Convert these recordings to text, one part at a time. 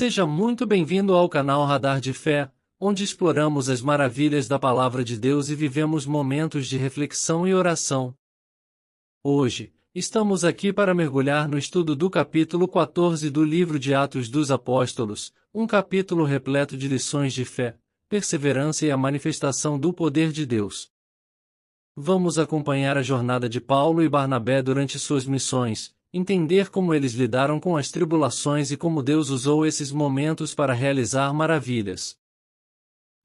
Seja muito bem-vindo ao canal Radar de Fé, onde exploramos as maravilhas da Palavra de Deus e vivemos momentos de reflexão e oração. Hoje, estamos aqui para mergulhar no estudo do capítulo 14 do livro de Atos dos Apóstolos, um capítulo repleto de lições de fé, perseverança e a manifestação do poder de Deus. Vamos acompanhar a jornada de Paulo e Barnabé durante suas missões, entender como eles lidaram com as tribulações e como Deus usou esses momentos para realizar maravilhas.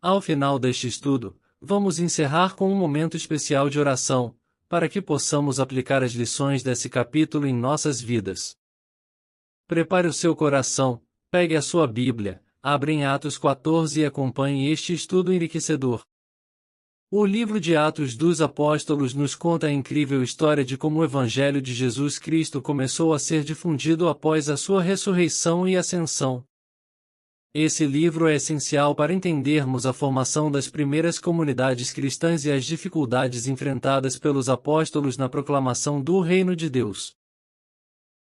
Ao final deste estudo, vamos encerrar com um momento especial de oração, para que possamos aplicar as lições desse capítulo em nossas vidas. Prepare o seu coração, pegue a sua Bíblia, abra em Atos 14 e acompanhe este estudo enriquecedor. O livro de Atos dos Apóstolos nos conta a incrível história de como o Evangelho de Jesus Cristo começou a ser difundido após a sua ressurreição e ascensão. Esse livro é essencial para entendermos a formação das primeiras comunidades cristãs e as dificuldades enfrentadas pelos apóstolos na proclamação do Reino de Deus.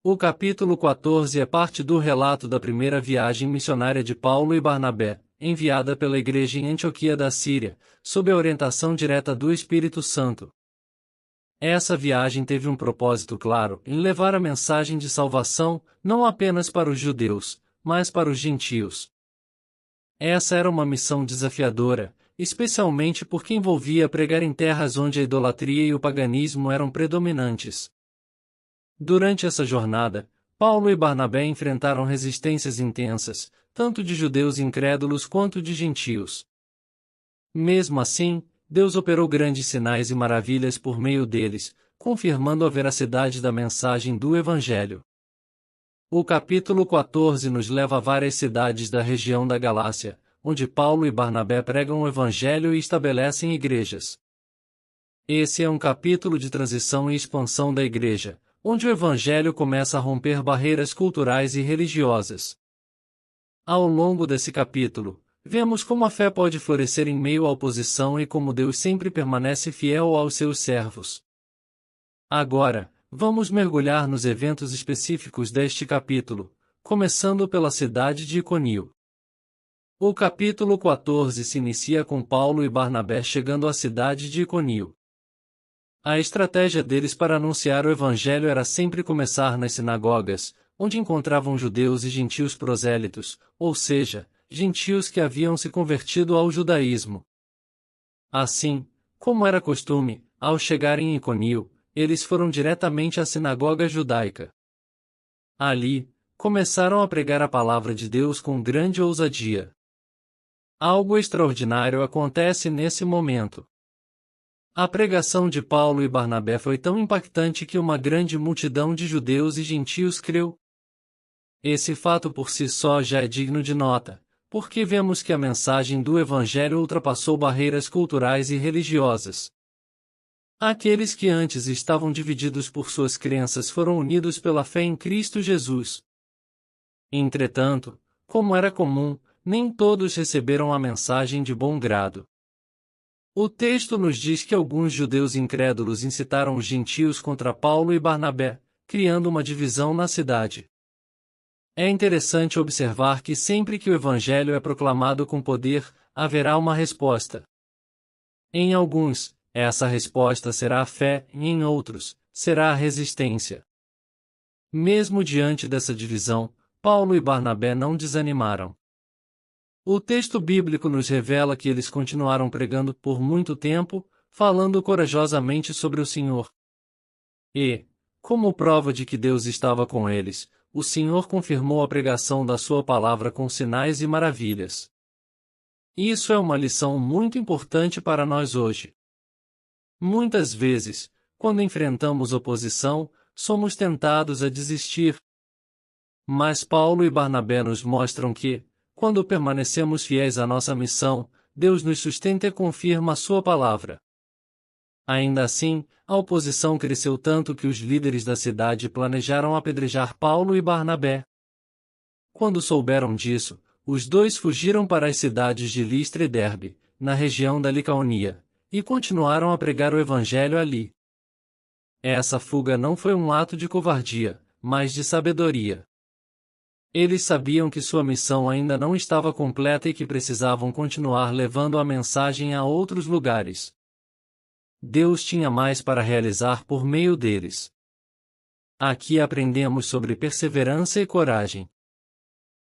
O capítulo 14 é parte do relato da primeira viagem missionária de Paulo e Barnabé, enviada pela igreja em Antioquia da Síria, sob a orientação direta do Espírito Santo. Essa viagem teve um propósito claro, em levar a mensagem de salvação, não apenas para os judeus, mas para os gentios. Essa era uma missão desafiadora, especialmente porque envolvia pregar em terras onde a idolatria e o paganismo eram predominantes. Durante essa jornada, Paulo e Barnabé enfrentaram resistências intensas, tanto de judeus incrédulos quanto de gentios. Mesmo assim, Deus operou grandes sinais e maravilhas por meio deles, confirmando a veracidade da mensagem do Evangelho. O capítulo 14 nos leva a várias cidades da região da Galácia, onde Paulo e Barnabé pregam o Evangelho e estabelecem igrejas. Esse é um capítulo de transição e expansão da igreja, onde o Evangelho começa a romper barreiras culturais e religiosas. Ao longo desse capítulo, vemos como a fé pode florescer em meio à oposição e como Deus sempre permanece fiel aos seus servos. Agora, vamos mergulhar nos eventos específicos deste capítulo, começando pela cidade de Iconio. O capítulo 14 se inicia com Paulo e Barnabé chegando à cidade de Iconio. A estratégia deles para anunciar o Evangelho era sempre começar nas sinagogas, onde encontravam judeus e gentios prosélitos, ou seja, gentios que haviam se convertido ao judaísmo. Assim, como era costume, ao chegarem em Iconio, eles foram diretamente à sinagoga judaica. Ali, começaram a pregar a palavra de Deus com grande ousadia. Algo extraordinário acontece nesse momento. A pregação de Paulo e Barnabé foi tão impactante que uma grande multidão de judeus e gentios creu. Esse fato por si só já é digno de nota, porque vemos que a mensagem do Evangelho ultrapassou barreiras culturais e religiosas. Aqueles que antes estavam divididos por suas crenças foram unidos pela fé em Cristo Jesus. Entretanto, como era comum, nem todos receberam a mensagem de bom grado. O texto nos diz que alguns judeus incrédulos incitaram os gentios contra Paulo e Barnabé, criando uma divisão na cidade. É interessante observar que sempre que o Evangelho é proclamado com poder, haverá uma resposta. Em alguns, essa resposta será a fé, e em outros, será a resistência. Mesmo diante dessa divisão, Paulo e Barnabé não desanimaram. O texto bíblico nos revela que eles continuaram pregando por muito tempo, falando corajosamente sobre o Senhor. E, como prova de que Deus estava com eles, o Senhor confirmou a pregação da sua palavra com sinais e maravilhas. Isso é uma lição muito importante para nós hoje. Muitas vezes, quando enfrentamos oposição, somos tentados a desistir. Mas Paulo e Barnabé nos mostram que, quando permanecemos fiéis à nossa missão, Deus nos sustenta e confirma a sua palavra. Ainda assim, a oposição cresceu tanto que os líderes da cidade planejaram apedrejar Paulo e Barnabé. Quando souberam disso, os dois fugiram para as cidades de Listra e Derbe, na região da Licaonia, e continuaram a pregar o Evangelho ali. Essa fuga não foi um ato de covardia, mas de sabedoria. Eles sabiam que sua missão ainda não estava completa e que precisavam continuar levando a mensagem a outros lugares. Deus tinha mais para realizar por meio deles. Aqui aprendemos sobre perseverança e coragem.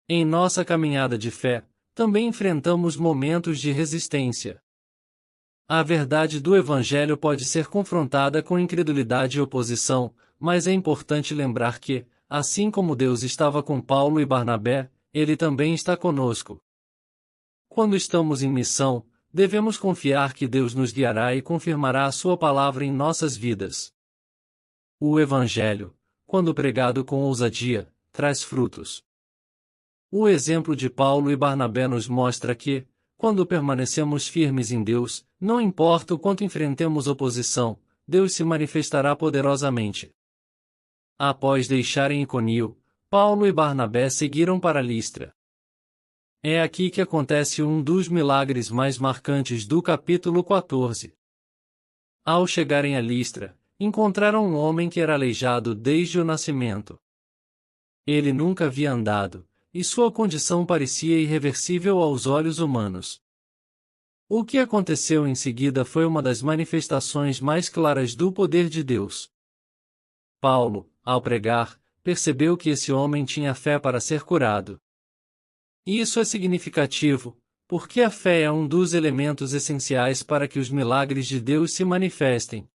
Em nossa caminhada de fé, também enfrentamos momentos de resistência. A verdade do Evangelho pode ser confrontada com incredulidade e oposição, mas é importante lembrar que, assim como Deus estava com Paulo e Barnabé, Ele também está conosco. Quando estamos em missão, devemos confiar que Deus nos guiará e confirmará a Sua palavra em nossas vidas. O Evangelho, quando pregado com ousadia, traz frutos. O exemplo de Paulo e Barnabé nos mostra que, quando permanecemos firmes em Deus, não importa o quanto enfrentemos oposição, Deus se manifestará poderosamente. Após deixarem Iconio, Paulo e Barnabé seguiram para Listra. É aqui que acontece um dos milagres mais marcantes do capítulo 14. Ao chegarem a Listra, encontraram um homem que era aleijado desde o nascimento. Ele nunca havia andado, e sua condição parecia irreversível aos olhos humanos. O que aconteceu em seguida foi uma das manifestações mais claras do poder de Deus. Paulo, ao pregar, percebeu que esse homem tinha fé para ser curado. Isso é significativo, porque a fé é um dos elementos essenciais para que os milagres de Deus se manifestem.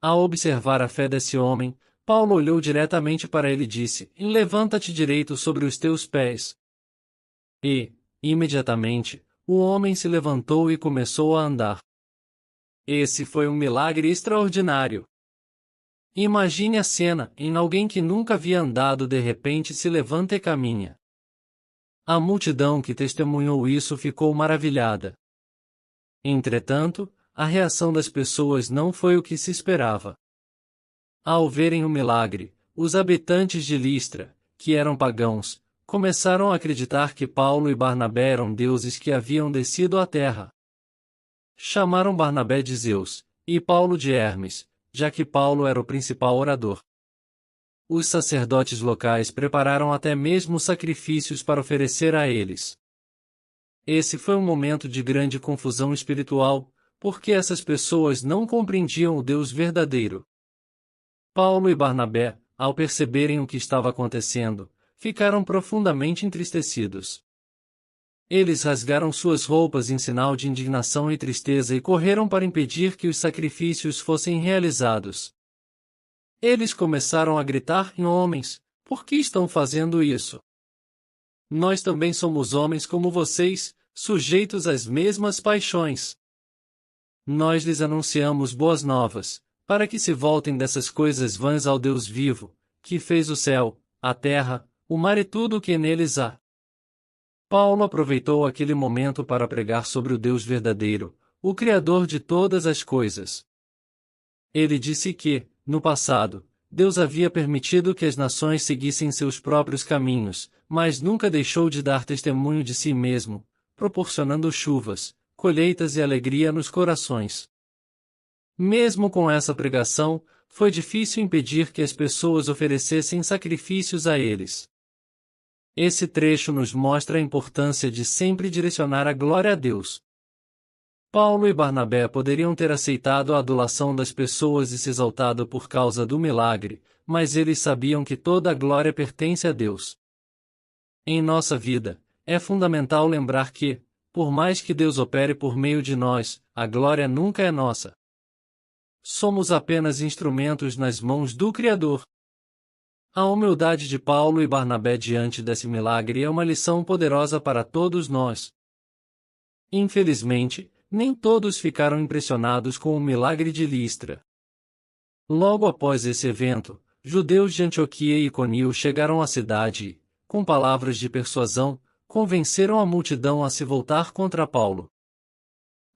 Ao observar a fé desse homem, Paulo olhou diretamente para ele e disse: "Levanta-te direito sobre os teus pés." E, imediatamente, o homem se levantou e começou a andar. Esse foi um milagre extraordinário. Imagine a cena: em alguém que nunca havia andado de repente se levanta e caminha. A multidão que testemunhou isso ficou maravilhada. Entretanto, a reação das pessoas não foi o que se esperava. Ao verem o milagre, os habitantes de Listra, que eram pagãos, começaram a acreditar que Paulo e Barnabé eram deuses que haviam descido à terra. Chamaram Barnabé de Zeus, e Paulo de Hermes, já que Paulo era o principal orador. Os sacerdotes locais prepararam até mesmo sacrifícios para oferecer a eles. Esse foi um momento de grande confusão espiritual, porque essas pessoas não compreendiam o Deus verdadeiro. Paulo e Barnabé, ao perceberem o que estava acontecendo, ficaram profundamente entristecidos. Eles rasgaram suas roupas em sinal de indignação e tristeza e correram para impedir que os sacrifícios fossem realizados. Eles começaram a gritar: "Homens, por que estão fazendo isso? Nós também somos homens como vocês, sujeitos às mesmas paixões. Nós lhes anunciamos boas novas, para que se voltem dessas coisas vãs ao Deus vivo, que fez o céu, a terra, o mar e tudo o que neles há." Paulo aproveitou aquele momento para pregar sobre o Deus verdadeiro, o Criador de todas as coisas. Ele disse que, no passado, Deus havia permitido que as nações seguissem seus próprios caminhos, mas nunca deixou de dar testemunho de si mesmo, proporcionando chuvas, colheitas e alegria nos corações. Mesmo com essa pregação, foi difícil impedir que as pessoas oferecessem sacrifícios a eles. Esse trecho nos mostra a importância de sempre direcionar a glória a Deus. Paulo e Barnabé poderiam ter aceitado a adulação das pessoas e se exaltado por causa do milagre, mas eles sabiam que toda a glória pertence a Deus. Em nossa vida, é fundamental lembrar que, por mais que Deus opere por meio de nós, a glória nunca é nossa. Somos apenas instrumentos nas mãos do Criador. A humildade de Paulo e Barnabé diante desse milagre é uma lição poderosa para todos nós. Infelizmente, nem todos ficaram impressionados com o milagre de Listra. Logo após esse evento, judeus de Antioquia e Iconio chegaram à cidade e, com palavras de persuasão, convenceram a multidão a se voltar contra Paulo.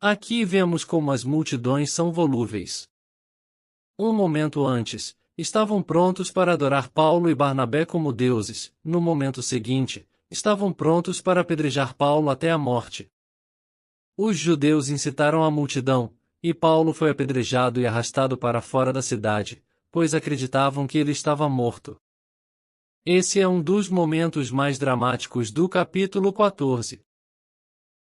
Aqui vemos como as multidões são volúveis. Um momento antes, estavam prontos para adorar Paulo e Barnabé como deuses; no momento seguinte, estavam prontos para apedrejar Paulo até a morte. Os judeus incitaram a multidão, e Paulo foi apedrejado e arrastado para fora da cidade, pois acreditavam que ele estava morto. Esse é um dos momentos mais dramáticos do capítulo 14.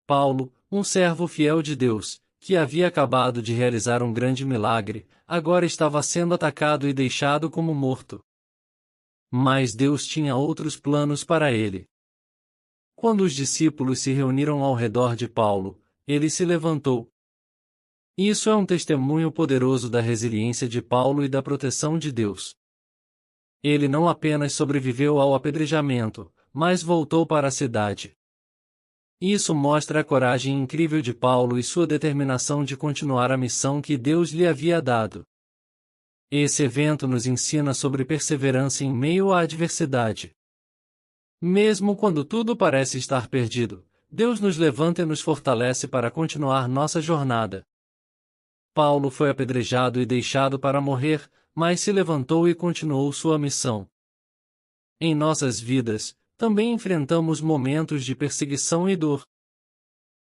Paulo, um servo fiel de Deus, que havia acabado de realizar um grande milagre, agora estava sendo atacado e deixado como morto. Mas Deus tinha outros planos para ele. Quando os discípulos se reuniram ao redor de Paulo, ele se levantou. Isso é um testemunho poderoso da resiliência de Paulo e da proteção de Deus. Ele não apenas sobreviveu ao apedrejamento, mas voltou para a cidade. Isso mostra a coragem incrível de Paulo e sua determinação de continuar a missão que Deus lhe havia dado. Esse evento nos ensina sobre perseverança em meio à adversidade. Mesmo quando tudo parece estar perdido, Deus nos levanta e nos fortalece para continuar nossa jornada. Paulo foi apedrejado e deixado para morrer, mas se levantou e continuou sua missão. Em nossas vidas, também enfrentamos momentos de perseguição e dor.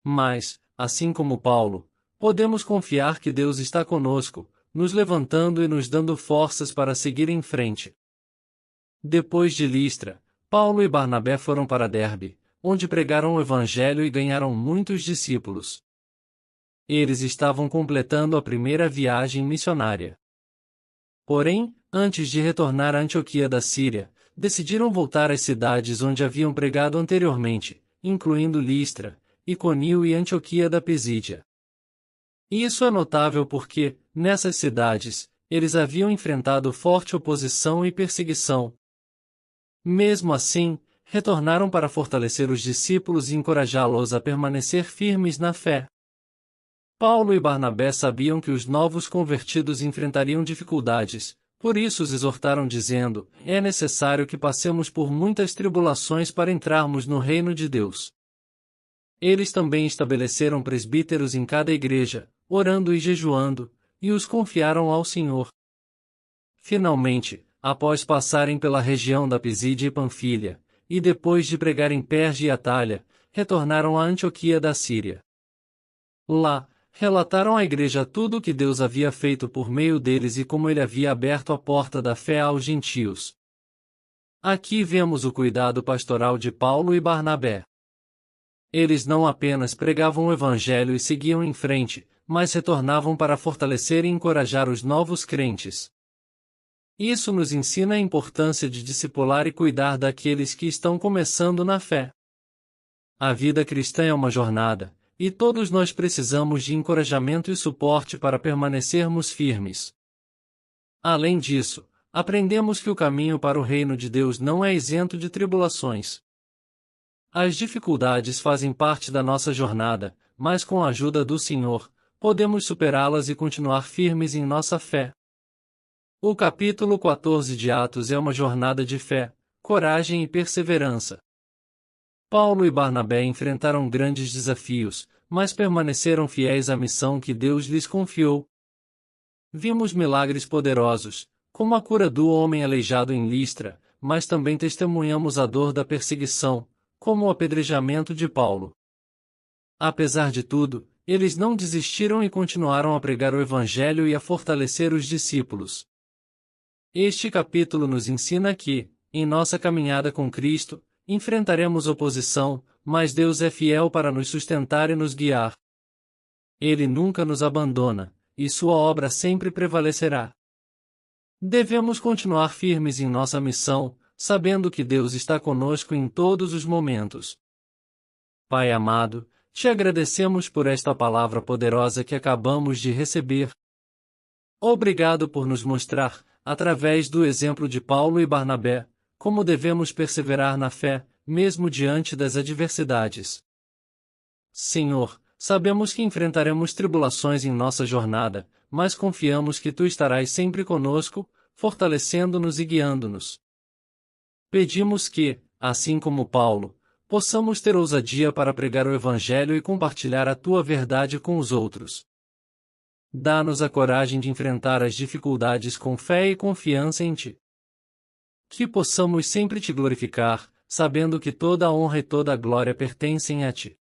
Mas, assim como Paulo, podemos confiar que Deus está conosco, nos levantando e nos dando forças para seguir em frente. Depois de Listra, Paulo e Barnabé foram para Derbe, onde pregaram o Evangelho e ganharam muitos discípulos. Eles estavam completando a primeira viagem missionária. Porém, antes de retornar a Antioquia da Síria, decidiram voltar às cidades onde haviam pregado anteriormente, incluindo Listra, Iconio e Antioquia da Pisídia. Isso é notável porque, nessas cidades, eles haviam enfrentado forte oposição e perseguição. Mesmo assim, retornaram para fortalecer os discípulos e encorajá-los a permanecer firmes na fé. Paulo e Barnabé sabiam que os novos convertidos enfrentariam dificuldades, por isso os exortaram dizendo: é necessário que passemos por muitas tribulações para entrarmos no reino de Deus. Eles também estabeleceram presbíteros em cada igreja, orando e jejuando, e os confiaram ao Senhor. Finalmente, após passarem pela região da Pisídia e Panfilha, e depois de pregar em Perge e Atália, retornaram a Antioquia da Síria. Lá, relataram à igreja tudo o que Deus havia feito por meio deles e como ele havia aberto a porta da fé aos gentios. Aqui vemos o cuidado pastoral de Paulo e Barnabé. Eles não apenas pregavam o Evangelho e seguiam em frente, mas retornavam para fortalecer e encorajar os novos crentes. Isso nos ensina a importância de discipular e cuidar daqueles que estão começando na fé. A vida cristã é uma jornada, e todos nós precisamos de encorajamento e suporte para permanecermos firmes. Além disso, aprendemos que o caminho para o reino de Deus não é isento de tribulações. As dificuldades fazem parte da nossa jornada, mas com a ajuda do Senhor, podemos superá-las e continuar firmes em nossa fé. O capítulo 14 de Atos é uma jornada de fé, coragem e perseverança. Paulo e Barnabé enfrentaram grandes desafios, mas permaneceram fiéis à missão que Deus lhes confiou. Vimos milagres poderosos, como a cura do homem aleijado em Listra, mas também testemunhamos a dor da perseguição, como o apedrejamento de Paulo. Apesar de tudo, eles não desistiram e continuaram a pregar o Evangelho e a fortalecer os discípulos. Este capítulo nos ensina que, em nossa caminhada com Cristo, enfrentaremos oposição, mas Deus é fiel para nos sustentar e nos guiar. Ele nunca nos abandona, e sua obra sempre prevalecerá. Devemos continuar firmes em nossa missão, sabendo que Deus está conosco em todos os momentos. Pai amado, te agradecemos por esta palavra poderosa que acabamos de receber. Obrigado por nos mostrar, através do exemplo de Paulo e Barnabé, como devemos perseverar na fé, mesmo diante das adversidades. Senhor, sabemos que enfrentaremos tribulações em nossa jornada, mas confiamos que Tu estarás sempre conosco, fortalecendo-nos e guiando-nos. Pedimos que, assim como Paulo, possamos ter ousadia para pregar o Evangelho e compartilhar a Tua verdade com os outros. Dá-nos a coragem de enfrentar as dificuldades com fé e confiança em Ti. Que possamos sempre Te glorificar, sabendo que toda a honra e toda a glória pertencem a Ti.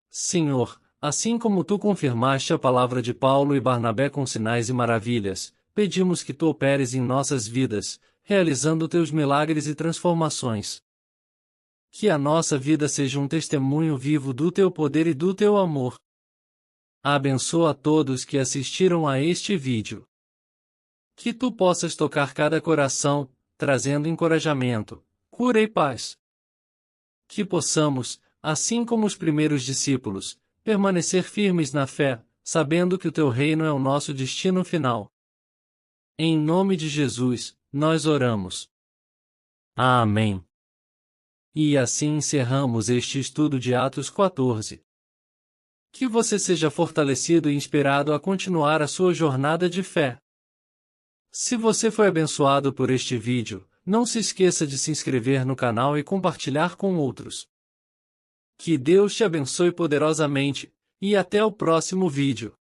Senhor, assim como Tu confirmaste a palavra de Paulo e Barnabé com sinais e maravilhas, pedimos que tu operes em nossas vidas, realizando teus milagres e transformações. Que a nossa vida seja um testemunho vivo do teu poder e do teu amor. Abençoa a todos que assistiram a este vídeo. Que tu possas tocar cada coração, trazendo encorajamento, cura e paz. Que possamos, assim como os primeiros discípulos, permanecer firmes na fé, sabendo que o teu reino é o nosso destino final. Em nome de Jesus, nós oramos. Amém. E assim encerramos este estudo de Atos 14. Que você seja fortalecido e inspirado a continuar a sua jornada de fé. Se você foi abençoado por este vídeo, não se esqueça de se inscrever no canal e compartilhar com outros. Que Deus te abençoe poderosamente, e até o próximo vídeo.